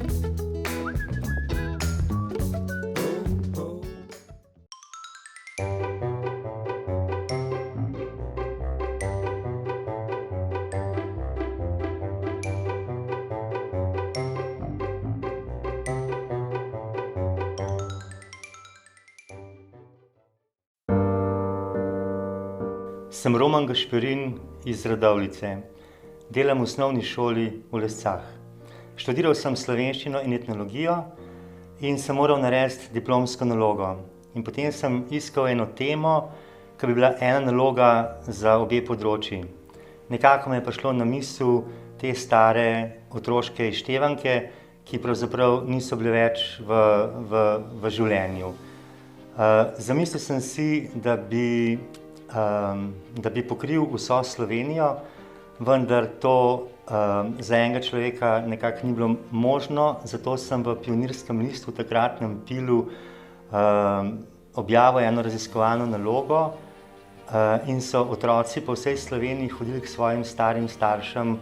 Sem Roman Gašperin iz Radovljice. Delam v osnovni šoli v Lescah. Študiral sem slovenščino in etnologijo in sem moral narediti diplomsko nalogo. In potem sem iskal eno temo, ki bi bila ena naloga za obe področji. Nekako me je prišlo na misel te stare otroške izštevanke, ki pravzaprav niso bile več v življenju. Zamislil sem si, da bi pokril vso Slovenijo, vendar to za enega človeka nekako ni bilo možno, zato sem v Pionirskem listu, v takratnem Pilu, objavil eno raziskovalno nalogo in so otroci po vsej Sloveniji hodili k svojim starim staršem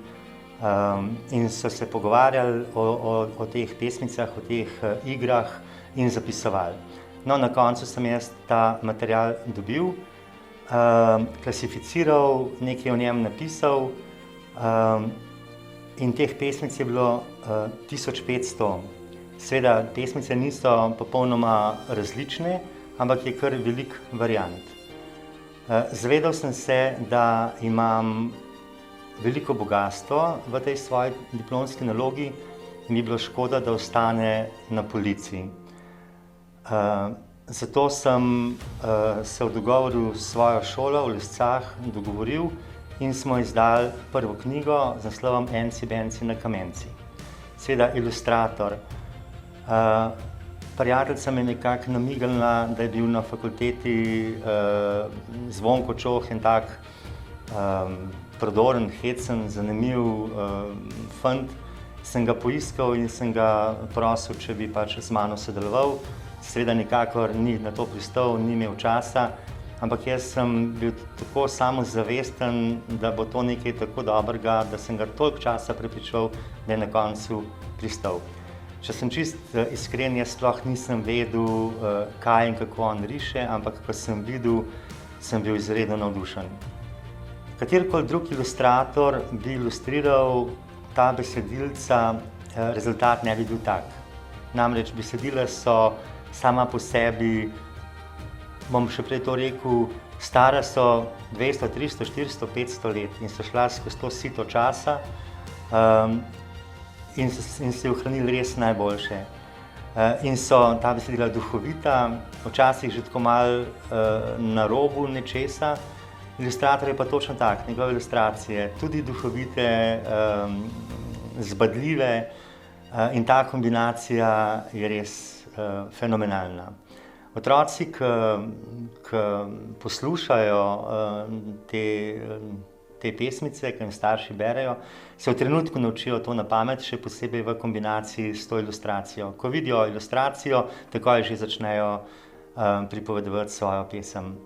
in so se pogovarjali o teh pesmicah, o teh igrah in zapisovali. No, na koncu sem jaz ta material dobil, klasificiral, nekaj o njem napisal in teh pesmic je bilo 1500. Seveda, pesmice niso popolnoma različne, ampak je kar veliko variant. Zavedal sem se, da imam veliko bogastvo v tej svoji diplomski nalogi in bi bilo škoda, da ostane na polici. Zato sem se v dogovoru s svojo šolo v Lescah dogovoril in smo izdali prvo knjigo z naslovom Enci benci na kamenci. Seveda ilustrator. Prijateljica me je nekako namignila, da je bil na fakulteti Zvonko Čoh en tak prodoren, hecen, zanimiv fant. Sem ga poiskal in sem ga prosil, če bi pač z mano sodeloval. Seveda nikakor ni na to pristal, ni imel časa, ampak jaz sem bil tako samozavesten, da bo to nekaj tako dobrega, da sem ga toliko časa prepričal, da je na koncu pristal. Če sem čist iskren, jaz sploh nisem vedel, kaj in kako on riše, ampak ko sem videl, sem bil izredno navdušen. Katerikoli drug ilustrator bi ilustriral ta besedilca, rezultat ne bi bil tak. Namreč besedila so sama po sebi, bom še prej to rekel, stara so 200, 300, 400, 500 let in so šla skozi to sito časa in si ohranili res najboljše. In so ta besedila duhovita, včasih že tako malo na robu nečesa. Ilustrator je pa točno tak, njegove ilustracije, tudi duhovite, zbadljive in ta kombinacija je res fenomenalna. Otroci, ki poslušajo te pesmice, ki jim starši berejo, se v trenutku naučijo to na pamet, še posebej v kombinaciji s to ilustracijo. Ko vidijo ilustracijo, takoj že začnejo pripovedovati svojo pesem.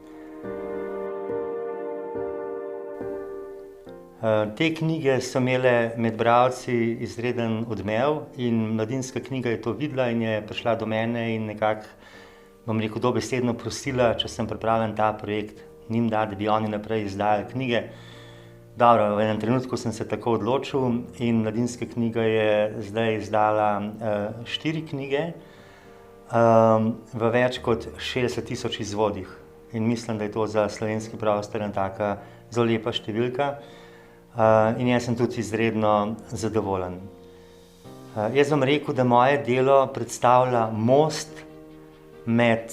Te knjige so imele med bralci izreden odmev in Mladinska knjiga je to videla in je prišla do mene in nekako, bom rekel, dobesedno prosila, če sem pripravljen ta projekt njim dati, da bi oni naprej izdajali knjige. Dobro, v enem trenutku sem se tako odločil in Mladinska knjiga je zdaj izdala 4 knjige v več kot 60 000 izvodih. In mislim, da je to za slovenski prostor ena taka zelo lepa številka. In jaz sem tudi izredno zadovoljen. Jaz bom rekel, da moje delo predstavlja most med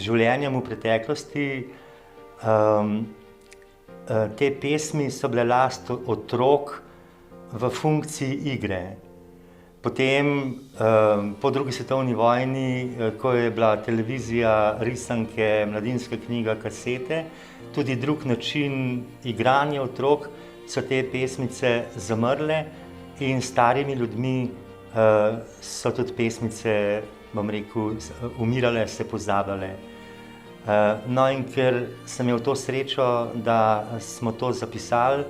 življenjem v preteklosti. Te pesmi so bile last otrok v funkciji igre. Potem, po drugi svetovni vojni, ko je bila televizija, risanke, Mladinska knjiga, kasete, tudi drug način igranja otrok, so te pesmice zamrle in starimi ljudmi so tudi pesmice, bom rekel, umirale, se pozabljale. No in ker sem imel to srečo, da smo to zapisali,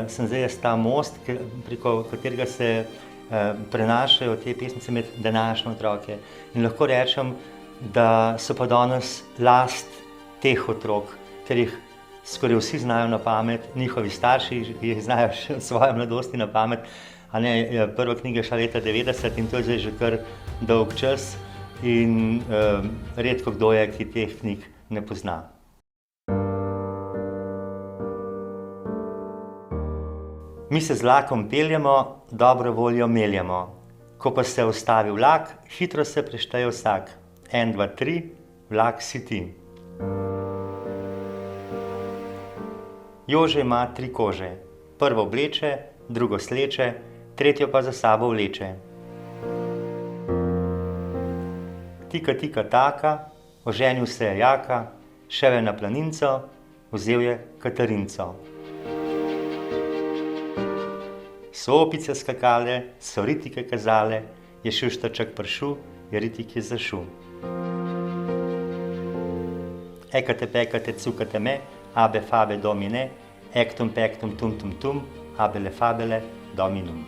sem zdaj ta most, preko katerega se prenašajo te pesmice med današnje otroke. In lahko rečem, da so pa danes last teh otrok, ker jih skoraj vsi znajo na pamet, njihovi starši jih znajo še v svoji mladosti na pamet. Prva knjiga je šla leta 90 in to je zdaj že kar dolg čas in redko kdo je, ki teh knjig ne pozna. Mi se z vlakom peljemo, dobro voljo meljemo. Ko pa se ustavi vlak, hitro se prešteje vsak. 1, 2, 3, vlak si ti. Jože ima 3 kože. Prvo obleče, drugo sleče, tretjo pa za sabo vleče. Tika, tika, taka, oženil se je jaka, šel je na planinco, vzel je Katarinco. So opice skakale, so ritike kazale, je šuštarček pršu, je ritike zašu. Ekate, pekate, cukate me, abe, fabe, domine, ektum, pektum, tum, tum, tum, abele, fabele, dominum.